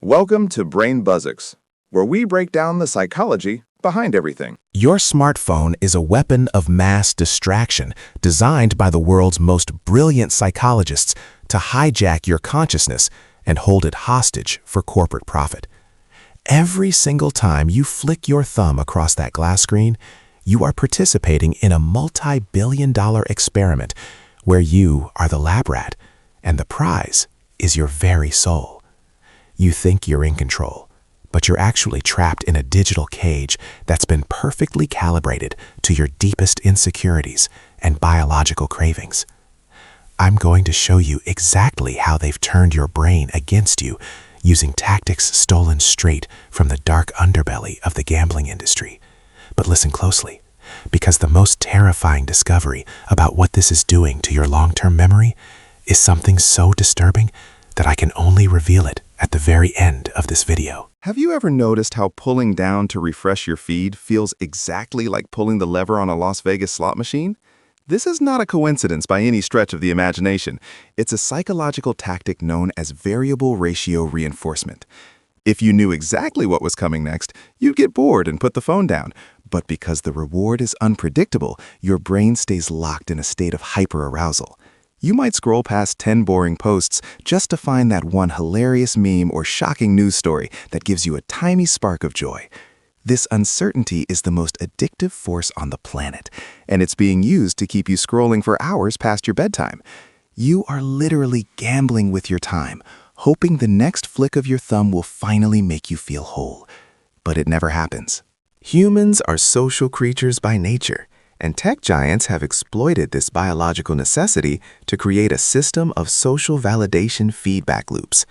Welcome to Brain BuzXX, where we break down the psychology behind everything. Your smartphone is a weapon of mass distraction designed by the world's most brilliant psychologists to hijack your consciousness and hold it hostage for corporate profit. Every single time you flick your thumb across that glass screen, you are participating in a multi-billion-dollar experiment where you are the lab rat and the prize is your very soul. You think you're in control, but you're actually trapped in a digital cage that's been perfectly calibrated to your deepest insecurities and biological cravings. I'm going to show you exactly how they've turned your brain against you using tactics stolen straight from the dark underbelly of the gambling industry. But listen closely, because the most terrifying discovery about what this is doing to your long-term memory is something so disturbing that I can only reveal it at the very end of this video. Have you ever noticed how pulling down to refresh your feed feels exactly like pulling the lever on a Las Vegas slot machine? This is not a coincidence by any stretch of the imagination. It's a psychological tactic known as variable ratio reinforcement. If you knew exactly what was coming next, you'd get bored and put the phone down. But because the reward is unpredictable, your brain stays locked in a state of hyperarousal. You might scroll past 10 boring posts just to find that one hilarious meme or shocking news story that gives you a tiny spark of joy. This uncertainty is the most addictive force on the planet, and it's being used to keep you scrolling for hours past your bedtime. You are literally gambling with your time, hoping the next flick of your thumb will finally make you feel whole. But it never happens. Humans are social creatures by nature, and tech giants have exploited this biological necessity to create a system of social validation feedback loops.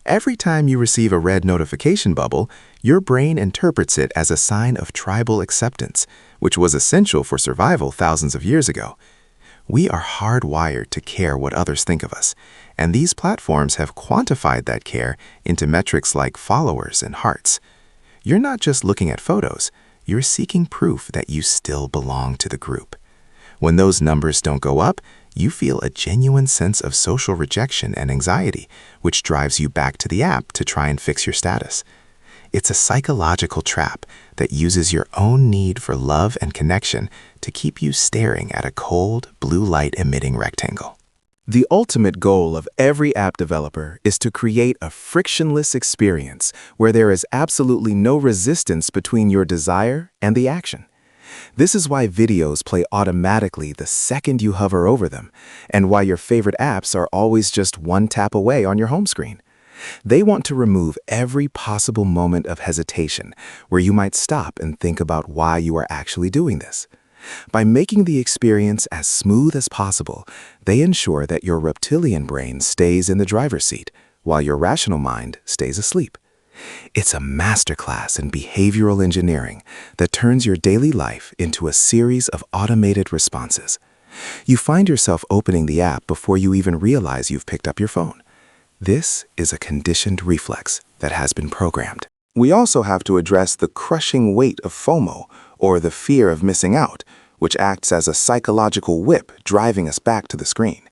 Every time you receive a red notification bubble, your brain interprets it as a sign of tribal acceptance, which was essential for survival thousands of years ago. We are hardwired to care what others think of us, and these platforms have quantified that care into metrics like followers and hearts. You're not just looking at photos, you're seeking proof that you still belong to the group. When those numbers don't go up, you feel a genuine sense of social rejection and anxiety, which drives you back to the app to try and fix your status. It's a psychological trap that uses your own need for love and connection to keep you staring at a cold, blue light-emitting rectangle. The ultimate goal of every app developer is to create a frictionless experience where there is absolutely no resistance between your desire and the action. This is why videos play automatically the second you hover over them, and why your favorite apps are always just one tap away on your home screen. They want to remove every possible moment of hesitation where you might stop and think about why you are actually doing this. By making the experience as smooth as possible, they ensure that your reptilian brain stays in the driver's seat, while your rational mind stays asleep. It's a masterclass in behavioral engineering that turns your daily life into a series of automated responses. You find yourself opening the app before you even realize you've picked up your phone. This is a conditioned reflex that has been programmed. We also have to address the crushing weight of FOMO, or the fear of missing out, which acts as a psychological whip driving us back to the screen.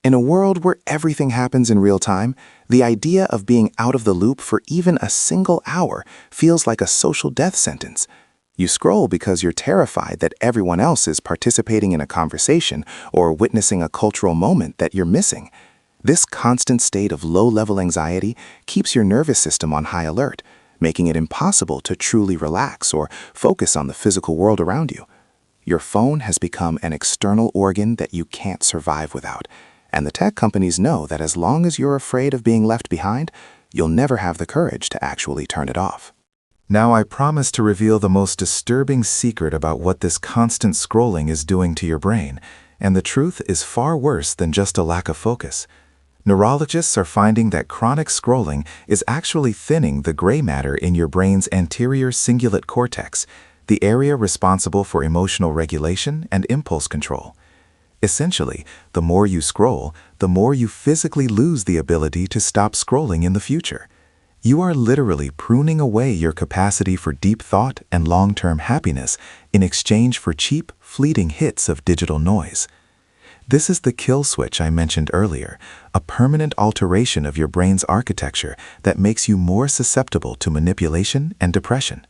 In a world where everything happens in real time, the idea of being out of the loop for even a single hour feels like a social death sentence. You scroll because you're terrified that everyone else is participating in a conversation or witnessing a cultural moment that you're missing. This constant state of low-level anxiety keeps your nervous system on high alert, making it impossible to truly relax or focus on the physical world around you. Your phone has become an external organ that you can't survive without, and the tech companies know that as long as you're afraid of being left behind, you'll never have the courage to actually turn it off. Now I promise to reveal the most disturbing secret about what this constant scrolling is doing to your brain, and the truth is far worse than just a lack of focus. Neurologists are finding that chronic scrolling is actually thinning the gray matter in your brain's anterior cingulate cortex, the area responsible for emotional regulation and impulse control. Essentially, the more you scroll, the more you physically lose the ability to stop scrolling in the future. You are literally pruning away your capacity for deep thought and long-term happiness in exchange for cheap, fleeting hits of digital noise. This is the kill switch I mentioned earlier, a permanent alteration of your brain's architecture that makes you more susceptible to manipulation and depression.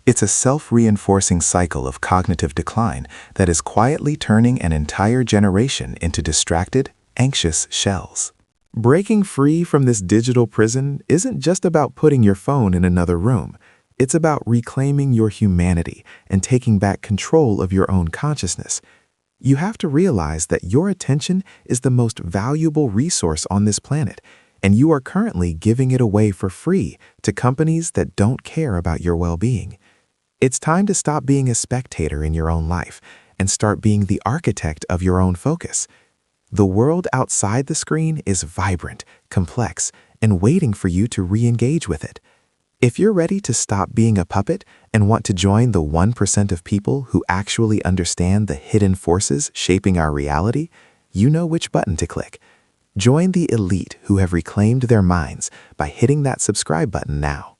It's a self-reinforcing cycle of cognitive decline that is quietly turning an entire generation into distracted, anxious shells. Breaking free from this digital prison isn't just about putting your phone in another room. It's about reclaiming your humanity and taking back control of your own consciousness. You have to realize that your attention is the most valuable resource on this planet, and you are currently giving it away for free to companies that don't care about your well-being. It's time to stop being a spectator in your own life and start being the architect of your own focus. The world outside the screen is vibrant, complex, and waiting for you to re-engage with it. If you're ready to stop being a puppet and want to join the 1% of people who actually understand the hidden forces shaping our reality, you know which button to click. Join the elite who have reclaimed their minds by hitting that subscribe button now.